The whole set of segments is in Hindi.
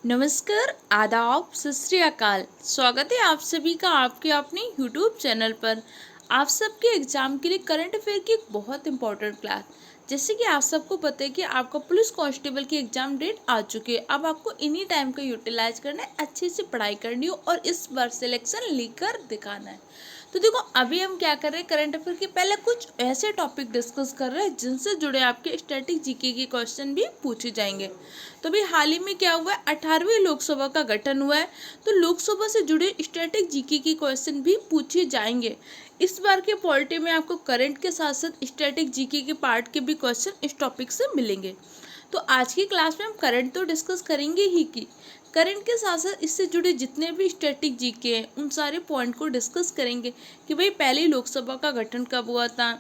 नमस्कार, आदाब, सत श्री अकाल। स्वागत है आप सभी का आपके अपने यूट्यूब चैनल पर। आप सबके एग्जाम के लिए करंट अफेयर की एक बहुत इंपॉर्टेंट क्लास। जैसे कि आप सबको पता है कि आपका पुलिस कांस्टेबल की एग्जाम डेट आ चुकी है। अब आपको इन्हीं टाइम का यूटिलाइज करना है, अच्छे से पढ़ाई करनी हो और इस बार सिलेक्शन लेकर दिखाना है। तो देखो, अभी हम क्या कर रहे हैं, करंट अफेयर के पहले कुछ ऐसे टॉपिक डिस्कस कर रहे हैं जिनसे जुड़े आपके स्टैटिक जीके के क्वेश्चन भी पूछे जाएंगे। तो भी हाल ही में क्या हुआ है, 18वीं लोकसभा का गठन हुआ है, तो लोकसभा से जुड़े स्टैटिक जीके के क्वेश्चन भी पूछे जाएंगे। इस बार के पॉलिटी में आपको करंट के साथ साथ स्टैटिक जीके के पार्ट के भी क्वेश्चन इस टॉपिक से मिलेंगे। तो आज की क्लास में हम करंट तो डिस्कस करेंगे ही की करंट के साथ साथ इससे जुड़े जितने भी स्टैटिक जीके हैं उन सारे पॉइंट को डिस्कस करेंगे कि भाई पहली लोकसभा का गठन कब हुआ था,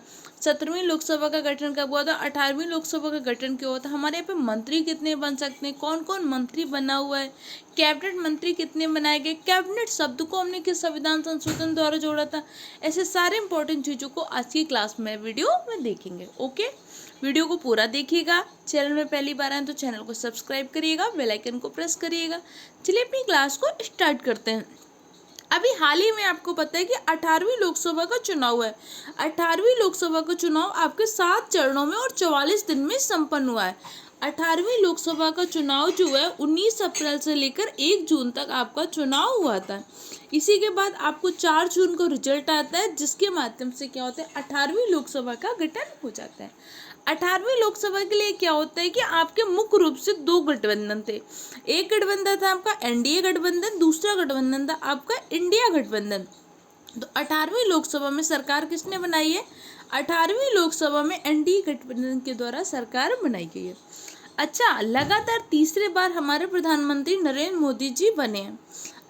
17वीं लोकसभा का गठन कब हुआ था, 18वीं लोकसभा का गठन क्यों हुआ था, हमारे यहाँ पे मंत्री कितने बन सकते हैं, कौन कौन मंत्री बना हुआ है, कैबिनेट मंत्री कितने बनाए गए, कैबिनेट शब्द को हमने किस संविधान संशोधन द्वारा जोड़ा था। ऐसे सारे इंपॉर्टेंट चीज़ों को आज की क्लास में वीडियो में देखेंगे। ओके, वीडियो को पूरा देखिएगा। चैनल में पहली बार आए तो चैनल को सब्सक्राइब करिएगा, बेल आइकन को प्रेस करिएगा। चलिए अपनी क्लास को स्टार्ट करते हैं। अभी हाल ही में आपको पता है कि 18वीं लोकसभा का चुनाव है। 18वीं लोकसभा का चुनाव आपके 7 चरणों में और 44 दिन में संपन्न हुआ है। 18वीं लोकसभा का चुनाव जो है 19 अप्रैल से लेकर 1 जून तक आपका चुनाव हुआ था। इसी के बाद आपको 4 जून को रिजल्ट आता है, जिसके माध्यम से क्या होता है, 18वीं लोकसभा का गठन हो जाता है। 18वीं लोकसभा के लिए क्या होता है कि आपके मुख्य रूप से 2 गठबंधन थे। एक गठबंधन था आपका एनडीए गठबंधन, दूसरा गठबंधन था आपका इंडिया गठबंधन। तो 18वीं लोकसभा में सरकार किसने बनाई है, 18वीं लोकसभा में एनडीए गठबंधन के द्वारा सरकार बनाई गई है। अच्छा, लगातार तीसरे बार हमारे प्रधानमंत्री नरेंद्र मोदी जी बने हैं।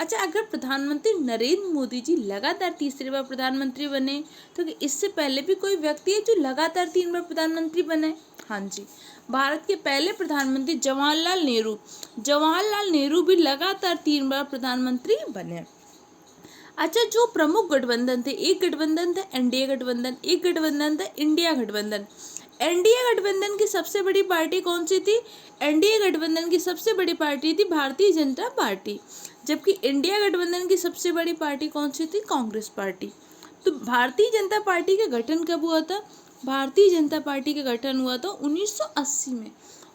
अच्छा, अगर प्रधानमंत्री नरेंद्र मोदी जी लगातार तीसरी बार प्रधानमंत्री बने तो इससे पहले भी कोई व्यक्ति है जो लगातार 3 बार प्रधानमंत्री बने? हाँ जी, भारत के पहले प्रधानमंत्री जवाहरलाल नेहरू भी लगातार 3 बार प्रधानमंत्री बने। अच्छा, जो प्रमुख गठबंधन थे, एक गठबंधन था एनडीए गठबंधन, एक गठबंधन था इंडिया गठबंधन। एनडीए गठबंधन की सबसे बड़ी पार्टी कौन सी थी? एनडीए गठबंधन की सबसे बड़ी पार्टी थी भारतीय जनता पार्टी, जबकि इंडिया गठबंधन की सबसे बड़ी पार्टी कौन सी थी? कांग्रेस पार्टी। तो भारतीय जनता पार्टी का गठन कब हुआ था? भारतीय जनता पार्टी का गठन हुआ था 1980 में।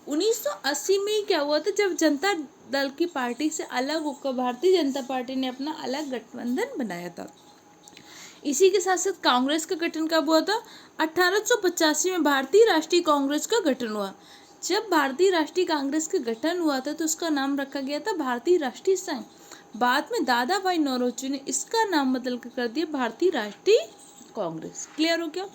1980 में क्या हुआ था, जब जनता दल की पार्टी से अलग होकर भारतीय जनता पार्टी ने अपना अलग गठबंधन बनाया था। इसी के साथ साथ कांग्रेस का गठन कब हुआ था? 1885 में भारतीय राष्ट्रीय कांग्रेस का गठन हुआ। जब भारतीय राष्ट्रीय कांग्रेस का गठन हुआ था तो उसका नाम रखा गया था भारतीय राष्ट्रीय संघ। बाद में दादा भाई नौरोजी ने इसका नाम बदल कर दिया भारतीय राष्ट्रीय कांग्रेस। क्लियर हो क्या?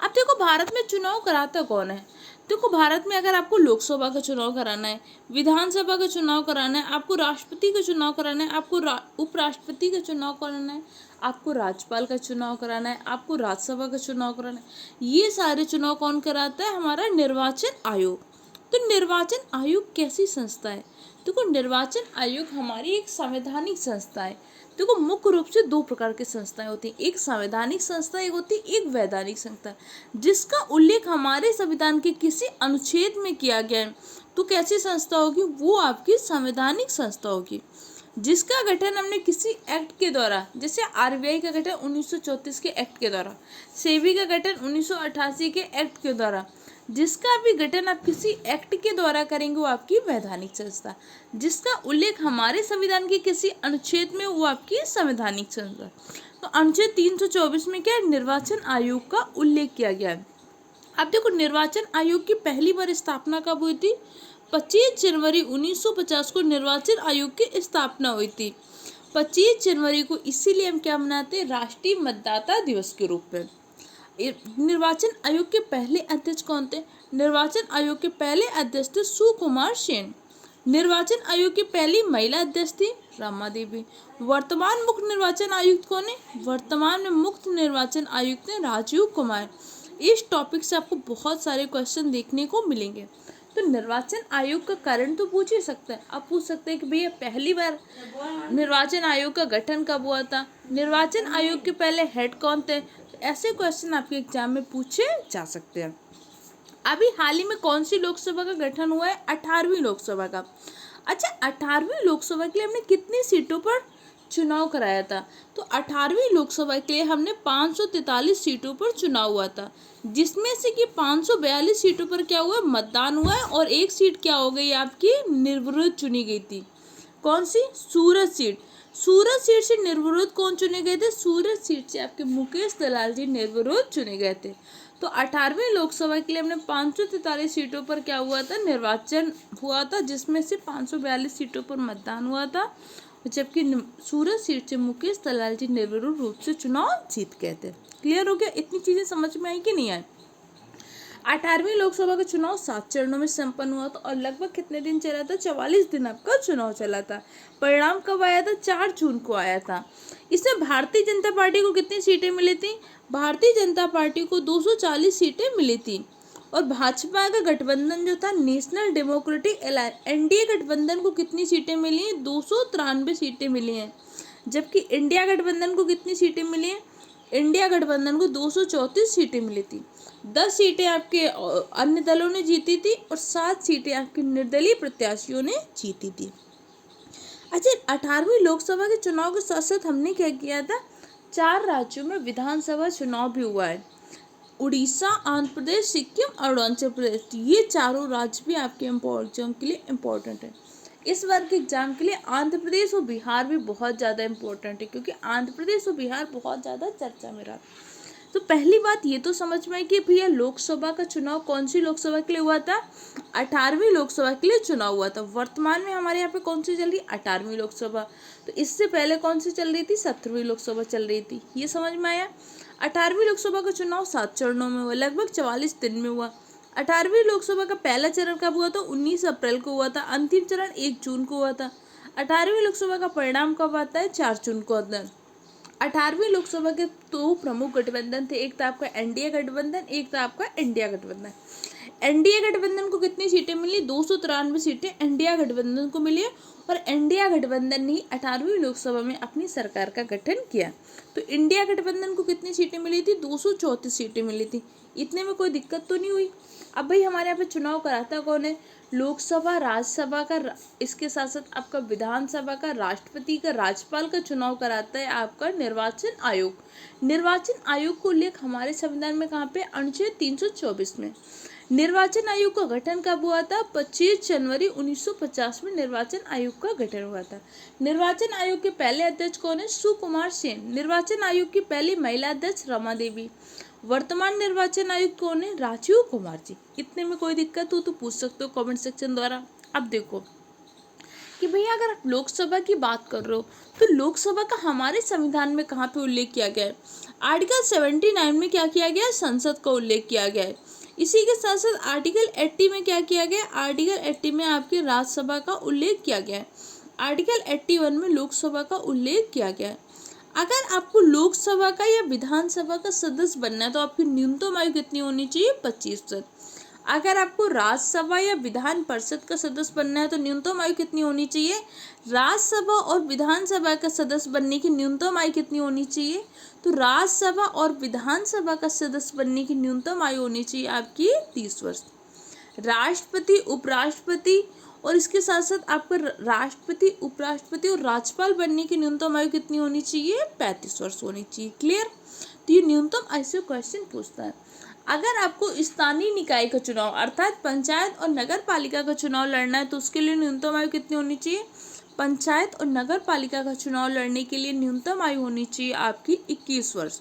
अब देखो, भारत में चुनाव कराता कौन है? देखो, भारत में अगर आपको लोकसभा का चुनाव कराना है, विधानसभा का चुनाव कराना है, आपको राष्ट्रपति का चुनाव कराना है, आपको उपराष्ट्रपति का चुनाव कराना है, आपको राज्यपाल का चुनाव कराना है, आपको राज्यसभा का चुनाव कराना है, ये सारे चुनाव कौन कराता है? हमारा निर्वाचन आयोग। तो निर्वाचन आयोग कैसी संस्था है? देखो, निर्वाचन आयोग हमारी एक संवैधानिक संस्था है। देखो, मुख्य रूप से 2 प्रकार की संस्थाएं होती हैं, एक संवैधानिक संस्था एक होती है, एक वैधानिक संस्था, जिसका उल्लेख हमारे संविधान के किसी अनुच्छेद में किया गया है। तो कैसी संस्था होगी? वो आपकी संवैधानिक संस्था होगी, जिसका गठन हमने किसी एक्ट के द्वारा, जैसे आरबीआई का गठन 1934 के एक्ट के द्वारा, सेबी का गठन 1988 के एक्ट के द्वारा, जिसका भी गठन आप किसी एक्ट के द्वारा करेंगे वो आपकी वैधानिक संस्था, जिसका उल्लेख हमारे संविधान के किसी अनुच्छेद में वो आपकी संवैधानिक संस्था। तो अनुच्छेद 324 में क्या है? निर्वाचन आयोग का उल्लेख किया गया है। अब देखो, निर्वाचन आयोग की पहली बार स्थापना कब हुई थी? 25 जनवरी 1950 को निर्वाचन आयोग की स्थापना हुई थी। 25 जनवरी को इसीलिए हम क्या मनाते हैं? राष्ट्रीय मतदाता दिवस के रूप में। निर्वाचन आयोग के पहले अध्यक्ष कौन थे? निर्वाचन आयोग के पहले अध्यक्ष थे सुकुमार सेन। निर्वाचन आयोग की पहली महिला अध्यक्ष थी रमा देवी। वर्तमान मुख्य निर्वाचन आयुक्त कौन है? वर्तमान में मुख्य निर्वाचन आयुक्त है राजीव कुमार। इस टॉपिक से आपको बहुत सारे क्वेश्चन देखने को मिलेंगे। तो निर्वाचन आयोग का कारण तो पूछ ही सकते हैं। आप पूछ सकते हैं कि भैया पहली बार निर्वाचन आयोग का गठन कब हुआ था, निर्वाचन आयोग के पहले हेड कौन थे। ऐसे क्वेश्चन आपके एग्जाम में पूछे जा सकते हैं। अभी हाल ही में कौन सी लोकसभा का गठन हुआ है? 18वीं लोकसभा का। अच्छा, 18वीं लोकसभा के लिए हमने कितनी सीटों पर चुनाव कराया था? तो 18वीं लोकसभा के लिए हमने 543 सीटों पर चुनाव हुआ था, जिसमें से कि 542 सीटों पर क्या हुआ, मतदान हुआ है, और एक सीट क्या हो गई आपकी, निर्विरोध चुनी गई थी। कौन सी? सूरत सीट। सूरत सीट से निर्विरोध कौन चुने गए थे? सूरत सीट से आपके मुकेश दलाल जी निर्विरोध चुने गए थे। तो 18वीं लोकसभा के लिए हमने 543 सीटों पर क्या हुआ था, निर्वाचन हुआ था, जिसमें से 542 सीटों पर मतदान हुआ था, जबकि सूरत सीट से मुकेश दलाल जी निर्विरोध रूप से चुनाव जीत गए थे। क्लियर हो गया? इतनी चीजें समझ में आई कि नहीं आई? 18वीं लोकसभा का चुनाव 7 चरणों में संपन्न हुआ था और लगभग कितने दिन चला था? 44 दिन आपका चुनाव चला था। परिणाम कब आया था? 4 जून को आया था। इसमें भारतीय जनता पार्टी को कितनी सीटें मिली थी? भारतीय जनता पार्टी को 240 सीटें मिली थी, और भाजपा का गठबंधन जो था, नेशनल डेमोक्रेटिक अलायंस, एनडीए गठबंधन को कितनी सीटें मिली हैं? 293 सीटें मिली हैं। जबकि इंडिया गठबंधन को कितनी सीटें मिली हैं? इंडिया गठबंधन को 234 सीटें मिली थी। 10 सीटें आपके अन्य दलों ने जीती थी और 7 सीटें आपके निर्दलीय प्रत्याशियों ने जीती थी। अच्छा, 18वीं लोकसभा के चुनाव के साथ साथ हमने क्या किया था? 4 राज्यों में विधानसभा चुनाव भी हुआ है। उड़ीसा, आंध्र प्रदेश, सिक्किम, अरुणाचल प्रदेश, ये चारों राज्य भी आपके एग्जाम के लिए इम्पोर्टेंट है। इस बार के एग्जाम के लिए आंध्र प्रदेश और बिहार भी बहुत ज़्यादा इम्पोर्टेंट है, क्योंकि आंध्र प्रदेश और बिहार बहुत ज़्यादा चर्चा में रहा। तो पहली बात ये तो समझ में आई कि भैया लोकसभा का चुनाव कौन सी लोकसभा के लिए हुआ था? 18वीं लोकसभा के लिए चुनाव हुआ था। वर्तमान में हमारे यहाँ पे कौन सी चल रही? 18वीं लोकसभा। तो इससे पहले कौन सी चल रही थी? 17वीं लोकसभा चल रही थी। ये समझ में आया? 18वीं लोकसभा का चुनाव 7 चरणों में हुआ, लगभग 44 दिन में हुआ। 18वीं लोकसभा का पहला चरण कब हुआ था? 19 अप्रैल को हुआ था। अंतिम चरण 1 जून को हुआ था। 18वीं लोकसभा का परिणाम कब आता है? 4 जून को आता है। 18वीं लोकसभा के 2 प्रमुख गठबंधन थे, एक था आपका एनडीए गठबंधन, एक था आपका इंडिया गठबंधन। एनडीए गठबंधन को कितनी सीटें मिली? 293 सीटें इंडिया गठबंधन को मिली, और इंडिया गठबंधन ने 18वीं लोकसभा में अपनी सरकार का गठन किया। तो इंडिया गठबंधन को कितनी सीटें मिली थी? 234 सीटें मिली थी। इतने में कोई दिक्कत तो नहीं हुई? अब भाई हमारे यहाँ पे चुनाव कराता कौन है? लोकसभा, राज्यसभा का, इसके साथ साथ आपका विधानसभा का, राष्ट्रपति का, राज्यपाल का चुनाव कराता है आपका निर्वाचन आयोग। निर्वाचन आयोग का उल्लेख हमारे संविधान में कहाँ पे? अनुच्छेद 324 में। निर्वाचन आयोग का गठन कब हुआ था? 25 जनवरी 1950 में निर्वाचन आयोग का गठन हुआ था। निर्वाचन आयोग के पहले अध्यक्ष कौन है? सुकुमार सेन। निर्वाचन आयोग की पहली महिला अध्यक्ष रमा देवी। वर्तमान निर्वाचन आयुक्त कौन है? राजीव कुमार जी। इतने में कोई दिक्कत हो तो पूछ सकते हो कमेंट सेक्शन द्वारा। अब देखो कि भैया अगर आप लोकसभा की बात कर रहे हो तो लोकसभा का हमारे संविधान में कहाँ पे उल्लेख किया गया है? आर्टिकल 79 में क्या किया गया है? संसद का उल्लेख किया गया है। इसी के साथ साथ आर्टिकल 80 में क्या किया गया? आर्टिकल 80 में आपके राज्यसभा का उल्लेख किया गया है। आर्टिकल 81 में लोकसभा का उल्लेख किया गया है। अगर आपको लोकसभा का या विधानसभा का सदस्य बनना है तो आपकी न्यूनतम आयु कितनी होनी चाहिए? 25 वर्ष। अगर आपको राज्यसभा या विधान परिषद का सदस्य बनना है तो न्यूनतम आयु कितनी होनी चाहिए? राज्यसभा और विधानसभा का सदस्य बनने की न्यूनतम आयु कितनी होनी चाहिए? तो राज्यसभा और विधानसभा का सदस्य बनने की न्यूनतम आयु होनी चाहिए आपकी 30 वर्ष। राष्ट्रपति, उपराष्ट्रपति और इसके साथ साथ आपका राष्ट्रपति, उपराष्ट्रपति और राज्यपाल बनने की न्यूनतम आयु कितनी होनी चाहिए? 35 वर्ष होनी चाहिए। क्लियर? तो ये न्यूनतम आयु से क्वेश्चन पूछता है। अगर आपको स्थानीय निकाय का चुनाव अर्थात पंचायत और नगर पालिका का चुनाव लड़ना है तो उसके लिए न्यूनतम आयु कितनी होनी चाहिए? पंचायत और नगर पालिका का चुनाव लड़ने के लिए न्यूनतम आयु होनी चाहिए आपकी 21 वर्ष।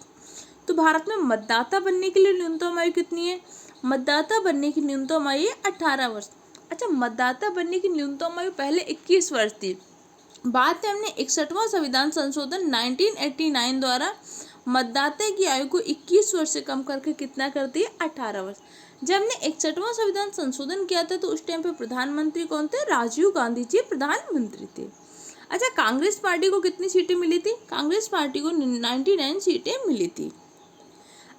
तो भारत में मतदाता बनने के लिए न्यूनतम आयु कितनी है? मतदाता बनने की न्यूनतम आयु 18 वर्ष। अच्छा, मतदाता बनने की न्यूनतम आयु पहले 21 वर्ष थी। बाद में हमने 61वां संविधान संशोधन 1989 द्वारा मतदाता की आयु को 21 वर्ष से कम करके कितना कर दिया? 18 वर्ष। जब हमने 61वां संविधान संशोधन किया था तो उस टाइम पे प्रधानमंत्री कौन थे? राजीव गांधी जी प्रधानमंत्री थे। अच्छा, कांग्रेस पार्टी को कितनी सीटें मिली थी? कांग्रेस पार्टी को 99 सीटें मिली थी।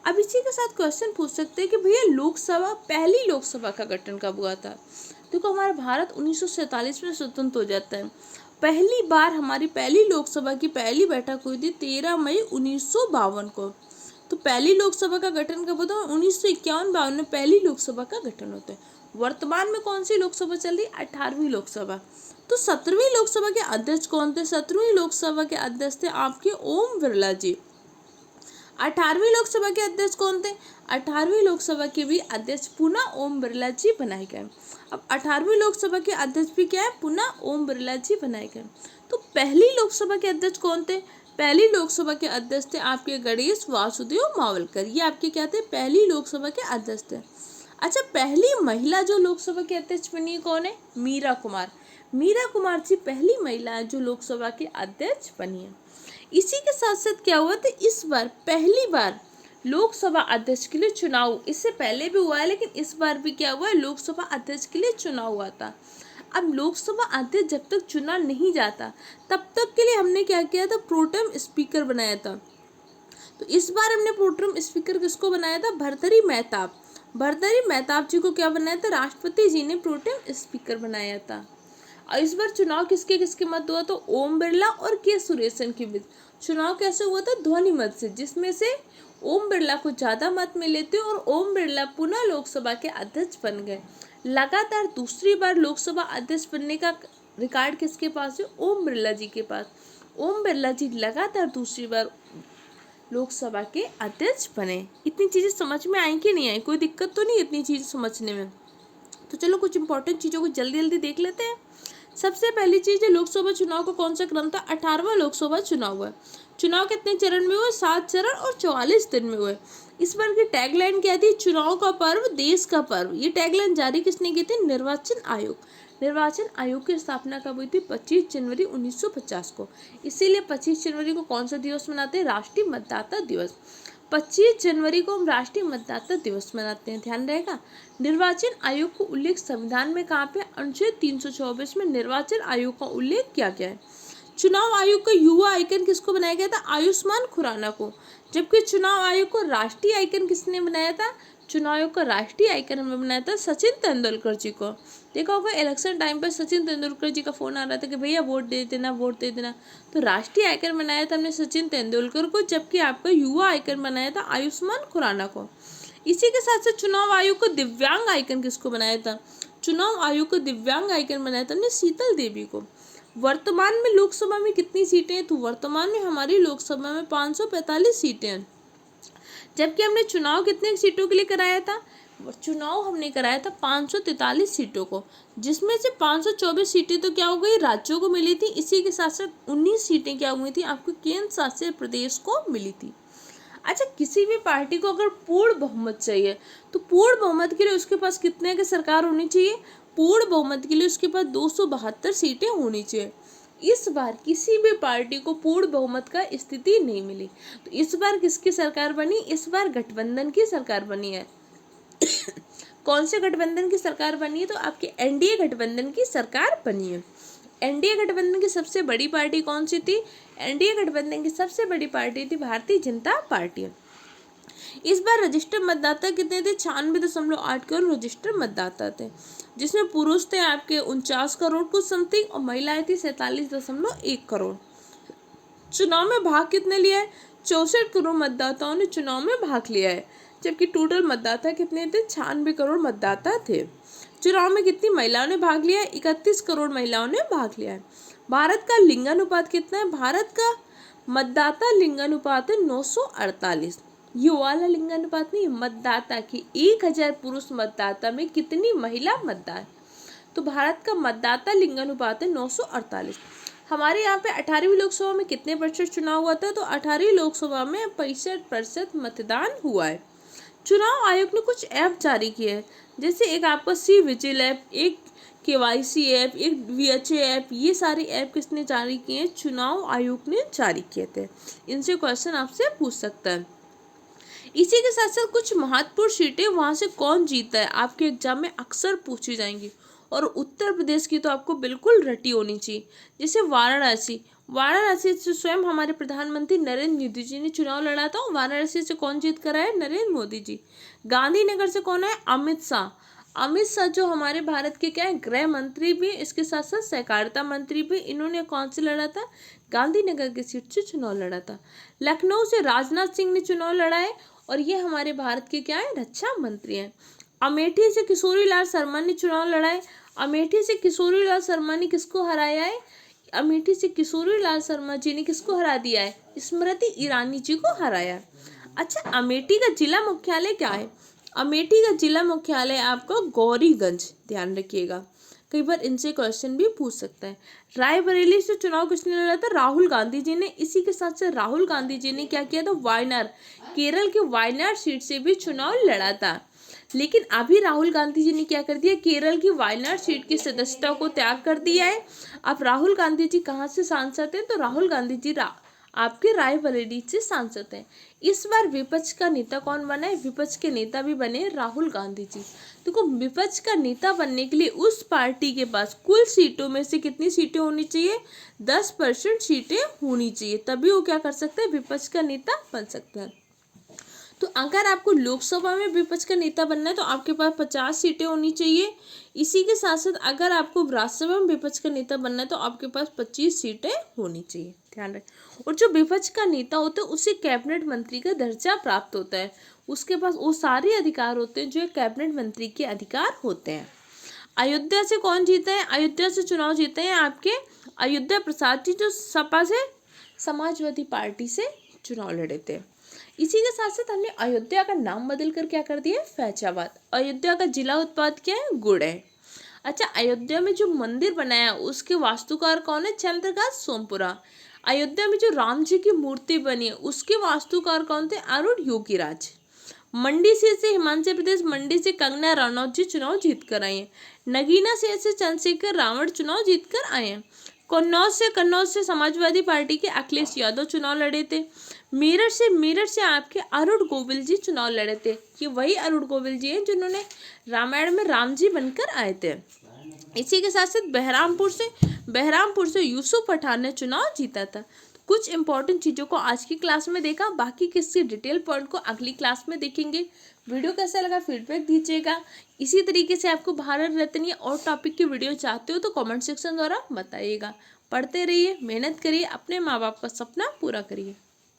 अब इसी के साथ क्वेश्चन पूछ सकते हैं कि भैया लोकसभा, पहली लोकसभा का गठन कब हुआ था? देखो हमारा भारत 1947 में स्वतंत्र हो जाता है। पहली बार हमारी पहली लोकसभा की पहली बैठक हुई थी 13 मई 1952 को। तो पहली लोकसभा का गठन कब होता है? 1951-52 में पहली लोकसभा का गठन होता है। वर्तमान में कौन सी लोकसभा चल रही? 18वीं लोकसभा। तो 17वीं लोकसभा के अध्यक्ष कौन थे? 17वीं लोकसभा के अध्यक्ष थे आपके ओम बिरला जी। 18वीं लोकसभा के अध्यक्ष कौन थे? 18वीं लोकसभा के भी अध्यक्ष पुनः ओम बिरला जी बनाए गए। अब 18वीं लोकसभा के अध्यक्ष भी क्या है? पुनः ओम बिरला जी बनाए गए। तो पहली लोकसभा के अध्यक्ष कौन थे? पहली लोकसभा के अध्यक्ष थे आपके गणेश वासुदेव मावलकर। ये आपके क्या थे? पहली लोकसभा के अध्यक्ष थे। अच्छा, पहली महिला जो लोकसभा के अध्यक्ष बनी कौन है? मीरा कुमार। मीरा कुमार जी पहली महिला है जो लोकसभा के अध्यक्ष बनी है। इसी के साथ साथ क्या हुआ था? इस बार पहली बार लोकसभा अध्यक्ष के लिए चुनाव, इससे पहले भी हुआ है लेकिन इस बार भी क्या हुआ है? लोकसभा अध्यक्ष के लिए चुनाव हुआ था। अब लोकसभा अध्यक्ष जब तक चुना नहीं जाता तब तक के लिए हमने क्या किया था? प्रोटेम स्पीकर बनाया था। तो इस बार हमने प्रोटेम स्पीकर किसको बनाया था? भर्तृहरि मेहताब। भर्तृहरि मेहताब जी को क्या बनाया था? राष्ट्रपति जी ने प्रोटेम स्पीकर बनाया था। और इस बार चुनाव किसके किसके मत हुआ? तो ओम बिरला और के सुरेशन के बीच चुनाव कैसे हुआ था? ध्वनि मत से, जिसमें से ओम बिरला को ज्यादा मत मिले थे और ओम बिरला पुनः लोकसभा के अध्यक्ष बन गए। लगातार दूसरी बार लोकसभा अध्यक्ष बनने का रिकॉर्ड किसके पास है? ओम बिरला जी के पास। ओम बिरला जी लगातार दूसरी बार लोकसभा के अध्यक्ष बने। इतनी चीजें समझ में आई कि नहीं आई? कोई दिक्कत तो नहीं इतनी चीजें समझने में? तो चलो कुछ इंपॉर्टेंट चीजों को जल्दी जल्दी देख लेते हैं। सबसे पहली चीज है लोकसभा चुनाव का कौन सा क्रम था? 18वां लोकसभा चुनाव हुआ। चुनाव कितने चरण में हुए? 7 चरण और 44 दिन में हुए। इस बार की टैगलाइन क्या थी? चुनाव का पर्व देश का पर्व। ये टैगलाइन जारी किसने की थी? निर्वाचन आयोग। निर्वाचन आयोग की स्थापना कब हुई थी? 25 जनवरी 1950 को। इसीलिए 25 जनवरी को कौन सा दिवस मनाते हैं? राष्ट्रीय मतदाता दिवस। 25 जनवरी को हम राष्ट्रीय मतदाता दिवस मनाते हैं, ध्यान रहेगा। निर्वाचन आयोग को उल्लेख संविधान में कहाँ पे? अनुच्छेद 324 में निर्वाचन आयोग का उल्लेख किया गया है। चुनाव आयोग का युवा आइकन किसको बनाया गया था? आयुष्मान खुराना को। जबकि चुनाव आयोग को राष्ट्रीय आइकन किसने बनाया था? चुनाव आयोग का राष्ट्रीय आइकन हमें बनाया था सचिन तेंदुलकर जी को। देखा होगा इलेक्शन टाइम पर सचिन तेंदुलकर जी का फोन आ रहा था कि भैया वोट दे देना, वोट दे देना। तो राष्ट्रीय आइकन बनाया था हमने सचिन तेंदुलकर को, जबकि आपका युवा आइकन बनाया था आयुष्मान खुराना को। इसी के साथ साथ चुनाव आयोग को दिव्यांग आइकन किसको बनाया था? चुनाव आयोग को दिव्यांग आइकन बनाया था हमने शीतल देवी को। वर्तमान में लोकसभा में कितनी सीटें हैं? तो वर्तमान में हमारी लोकसभा में 545 सीटें हैं। जबकि हमने चुनाव कितने सीटों के लिए कराया था? चुनाव हमने कराया था 543 सीटों को, जिसमें से 524 सीटें तो क्या हो गई? राज्यों को मिली थी। इसी के साथ साथ 19 सीटें क्या हुई थी? आपको केंद्र शासित प्रदेश को मिली थी। अच्छा, किसी भी पार्टी को अगर पूर्ण बहुमत चाहिए तो पूर्ण बहुमत के लिए उसके पास कितने की सरकार होनी चाहिए? पूर्ण बहुमत के लिए उसके पास 272 सीटें होनी चाहिए। इस बार किसी भी पार्टी को पूर्ण बहुमत का स्थिति नहीं मिली। तो इस बार किसकी सरकार बनी? इस बार गठबंधन की सरकार बनी है। कौन से गठबंधन की सरकार बनी है? तो आपके एनडीए गठबंधन की सरकार बनी है। एनडीए गठबंधन की सबसे बड़ी पार्टी कौन सी थी? एनडीए गठबंधन की सबसे बड़ी पार्टी थी भारतीय जनता पार्टी। इस बार रजिस्टर्ड मतदाता कितने थे? 96.8 करोड़ रजिस्टर्ड मतदाता थे, जिसमें पुरुष थे आपके 49 करोड़ कुछ समथिंग और महिलाएं थी 47.1 करोड़। चुनाव में भाग कितने लिया है? 64 करोड़ मतदाताओं ने चुनाव में भाग लिया है, जबकि टोटल मतदाता कितने थे? 96 करोड़ मतदाता थे। चुनाव में कितनी महिलाओं ने भाग लिया है? 31 करोड़ महिलाओं ने भाग लिया है। भारत का लिंगानुपात कितना है? भारत का मतदाता लिंगानुपात है 948। ये वाला लिंगानुपात नहीं, मतदाता की 1000 पुरुष मतदाता में कितनी महिला मतदाता? तो भारत का मतदाता लिंगानुपात है 948। हमारे यहाँ पे 18वीं लोकसभा में कितने प्रतिशत चुनाव हुआ था? तो 18वीं लोकसभा में 65% मतदान हुआ है। चुनाव आयोग ने कुछ ऐप जारी किए हैं, जैसे एक आपका सी विजिल ऐप, एक KYC ऐप, एक VHA ऐप। ये सारे ऐप किसने जारी किए हैं? चुनाव आयोग ने जारी किए थे। इनसे क्वेश्चन आपसे पूछ सकता है। इसी के साथ साथ कुछ महत्वपूर्ण सीटें वहां से कौन जीता है आपके एग्जाम में अक्सर पूछी जाएंगी, और उत्तर प्रदेश की तो आपको बिल्कुल रटी होनी चाहिए। जैसे वाराणसी से स्वयं हमारे प्रधानमंत्री नरेंद्र मोदी जी ने चुनाव लड़ा था। वाराणसी से कौन जीत कर आए? नरेंद्र मोदी जी। गांधीनगर से कौन है? अमित शाह। अमित शाह जो हमारे भारत के क्या है? गृह मंत्री भी, इसके साथ साथ सहकारिता मंत्री भी। इन्होंने कौन से लड़ा था? गांधीनगर की सीट से चुनाव लड़ा था। लखनऊ से राजनाथ सिंह ने चुनाव लड़ा है, और ये हमारे भारत के क्या है? रक्षा मंत्री हैं। अमेठी से किशोरीलाल शर्मा ने चुनाव लड़ाए। अमेठी से किशोरीलाल शर्मा ने किसको हराया है? अमेठी से किशोरीलाल शर्मा जी ने किसको हरा दिया है? स्मृति ईरानी जी को हराया। अच्छा, अमेठी का जिला मुख्यालय क्या है? अमेठी का जिला मुख्यालय आपका गौरीगंज, ध्यान रखिएगा, कई बार इनसे क्वेश्चन भी पूछ सकता है। रायबरेली से चुनाव किसने लड़ा था? राहुल गांधी जी ने। इसी के साथ साथ राहुल गांधी जी ने क्या किया था? वायनाड, केरल के वायनाड सीट से भी चुनाव लड़ा था। लेकिन अभी राहुल गांधी जी ने क्या कर दिया? केरल की वायनाड सीट की सदस्यता को त्याग कर दिया है। अब राहुल गांधी जी कहाँ से सांसद हैं? तो राहुल गांधी जी आपके रायबरेली से सांसद हैं। इस बार विपक्ष का नेता कौन बना है? विपक्ष के नेता भी बने राहुल गांधी जी। देखो, विपक्ष का नेता बनने के लिए उस पार्टी के पास कुल सीटों में से कितनी सीटें होनी चाहिए? 10% सीटें होनी चाहिए, तभी वो क्या कर सकते हैं? विपक्ष का नेता बन सकते हैं। तो अगर आपको लोकसभा में विपक्ष का नेता बनना है तो आपके पास 50 सीटें होनी चाहिए। इसी के साथ साथ अगर आपको राज्यसभा में विपक्ष का नेता बनना है तो आपके पास 25 सीटें होनी चाहिए, ध्यान रखें। और जो विपक्ष का नेता होता है उसे कैबिनेट मंत्री का दर्जा प्राप्त होता है। उसके पास वो सारे अधिकार होते हैं जो एक कैबिनेट मंत्री के अधिकार होते हैं। अयोध्या से कौन जीता है? अयोध्या से चुनाव जीते हैं आपके अयोध्या प्रसाद जी, जो सपा से समाजवादी पार्टी से चुनाव लड़े थे। इसी के साथ साथ हमने अयोध्या का नाम बदल कर क्या कर दिया? फैजाबाद। अयोध्या का जिला उत्पाद क्या है? गुड़ है। अच्छा, अयोध्या में जो मंदिर बनाया उसके वास्तुकार कौन है? चंद्रकांत सोमपुरा। अयोध्या में जो राम जी की मूर्ति बनी है उसके वास्तुकार कौन थे? अरुण योगीराज। मंडी सीट से हिमाचल प्रदेश, मंडी से कंगना रनौत जी चुनाव जीत कर आए हैं। नगीना सीट से चंद्रशेखर रावण चुनाव जीत कर आए हैं। कन्नौज से समाजवादी पार्टी के अखिलेश यादव चुनाव लड़े थे। मेरठ से आपके अरुण गोविल जी चुनाव लड़े थे। ये वही अरुण गोविल जी हैं जिन्होंने रामायण में राम जी बनकर आए थे। इसी के साथ साथ बहरामपुर से यूसुफ पठान ने चुनाव जीता था। कुछ इंपॉर्टेंट चीज़ों को आज की क्लास में देखा, बाकी किसी डिटेल पॉइंट को अगली क्लास में देखेंगे। वीडियो कैसा लगा फीडबैक दीजिएगा। इसी तरीके से आपको भारत रत्न या और टॉपिक की वीडियो चाहते हो तो कमेंट सेक्शन द्वारा बताइएगा। पढ़ते रहिए, मेहनत करिए, अपने माँ बाप का सपना पूरा करिए।